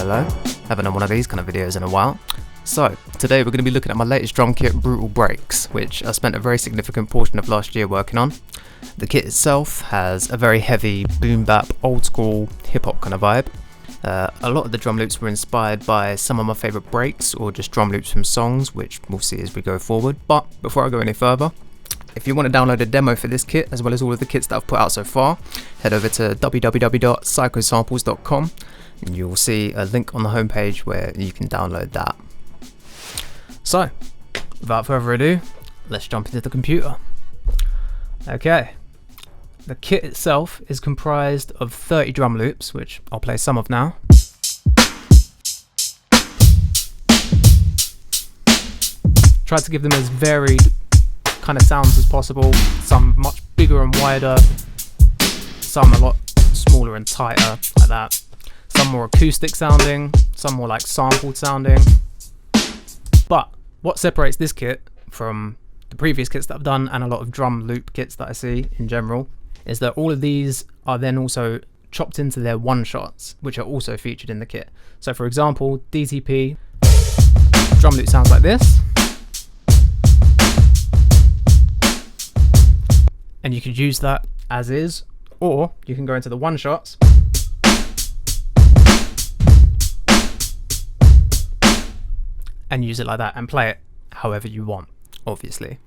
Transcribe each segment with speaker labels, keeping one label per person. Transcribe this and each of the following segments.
Speaker 1: Hello. Haven't done one of these kind of videos in a while. So, today we're going to be looking at my latest drum kit, Brutal Breaks, which I spent a very significant portion of last year working on. The kit itself has a very heavy boom bap, old school hip hop kind of vibe. A lot of the drum loops were inspired by some of my favourite breaks or just drum loops from songs, which we'll see as we go forward. But before I go any further, if you want to download a demo for this kit as well as all of the kits that I've put out so far, head over to www.sykosamples.com and you'll see a link on the homepage where you can download that. So, without further ado, let's jump into the computer. Okay, the kit itself is comprised of 30 drum loops, which I'll play some of now. Tried to give them as varied kind of sounds as possible, some much bigger and wider, some a lot smaller and tighter, like that. Some more acoustic sounding, some more like sampled sounding. But what separates this kit from the previous kits that I've done and a lot of drum loop kits that I see in general is that all of these are then also chopped into their one-shots, which are also featured in the kit. So for example, DTP drum loop sounds like this. And you could use that as is, or you can go into the one-shots and use it like that and play it however you want, obviously.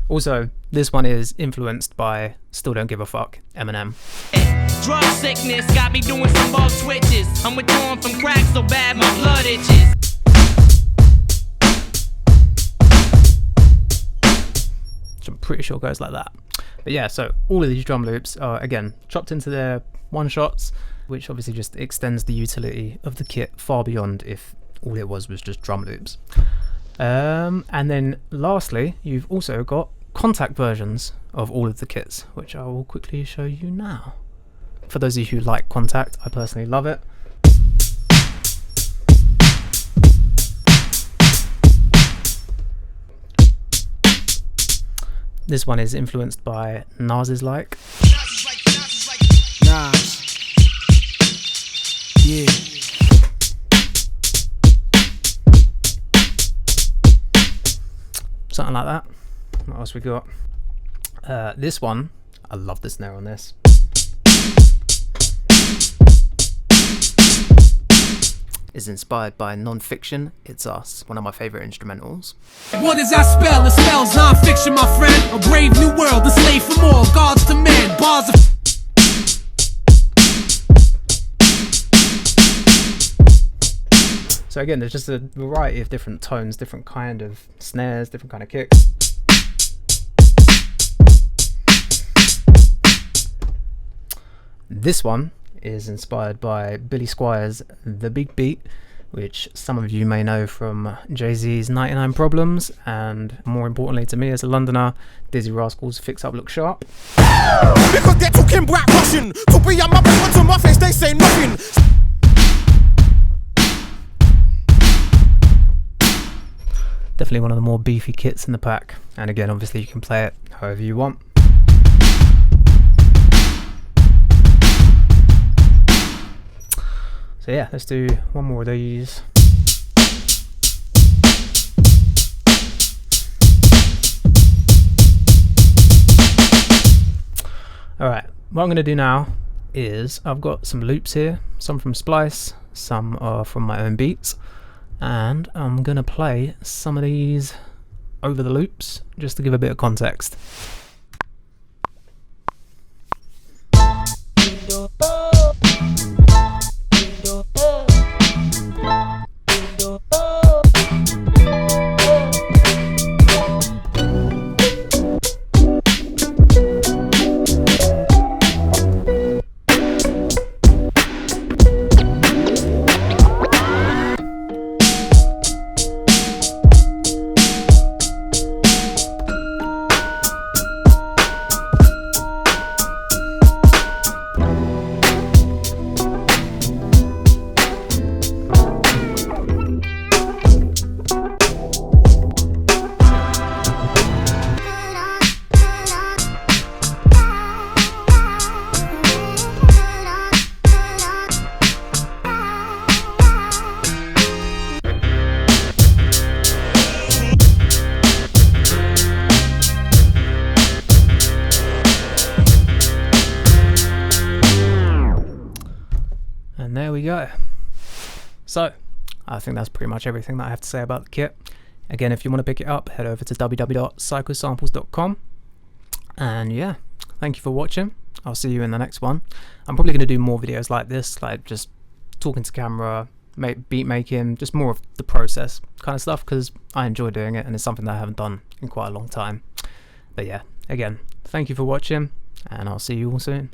Speaker 1: Also, this one is influenced by Still Don't Give a Fuck, Eminem.
Speaker 2: Drug sickness got me doing some bug switches. I'm withdrawing from crack so bad my blood itches.
Speaker 1: Which I'm pretty sure goes like that. But yeah, so all of these drum loops are, again, chopped into their one-shots, which obviously just extends the utility of the kit far beyond if all it was just drum loops. And then lastly, you've also got Kontakt versions of all of the kits, which I will quickly show you now. For those of you who like Kontakt, I personally love it. This one is influenced by Nas Is Like.
Speaker 3: Nas. Yeah.
Speaker 1: Something like that. What else we got? This one, I love the snare on this. Is inspired by Non-Phixion, It's Us, one of my favourite instrumentals.
Speaker 3: What does that spell? It spells non-fiction, my friend. A brave new world, a slave for more, gods to men, bars of...
Speaker 1: So again, there's just a variety of different tones, different kind of snares, different kind of kicks. This one is inspired by Billy Squire's The Big Beat, which some of you may know from Jay-Z's 99 Problems, and more importantly to me as a Londoner, Dizzy Rascal's Fix Up Look Sharp.
Speaker 4: Because they're talking black Russian. To be on my back to my face, they say nothing.
Speaker 1: Definitely one of the more beefy kits in the pack, and again obviously you can play it however you want. So yeah, let's do one more of these. Alright, what I'm going to do now is I've got some loops here, some from Splice, some are from my own beats, and I'm going to play some of these over the loops just to give a bit of context. we go. So, I think that's pretty much everything that I have to say about the kit. Again, if you want to pick it up, head over to www.sykosamples.com. And yeah, thank you for watching. I'll see you in the next one. I'm probably going to do more videos like this, like just talking to camera, beat making, just more of the process kind of stuff, because I enjoy doing it and it's something that I haven't done in quite a long time. But yeah, again, thank you for watching, and I'll see you all soon.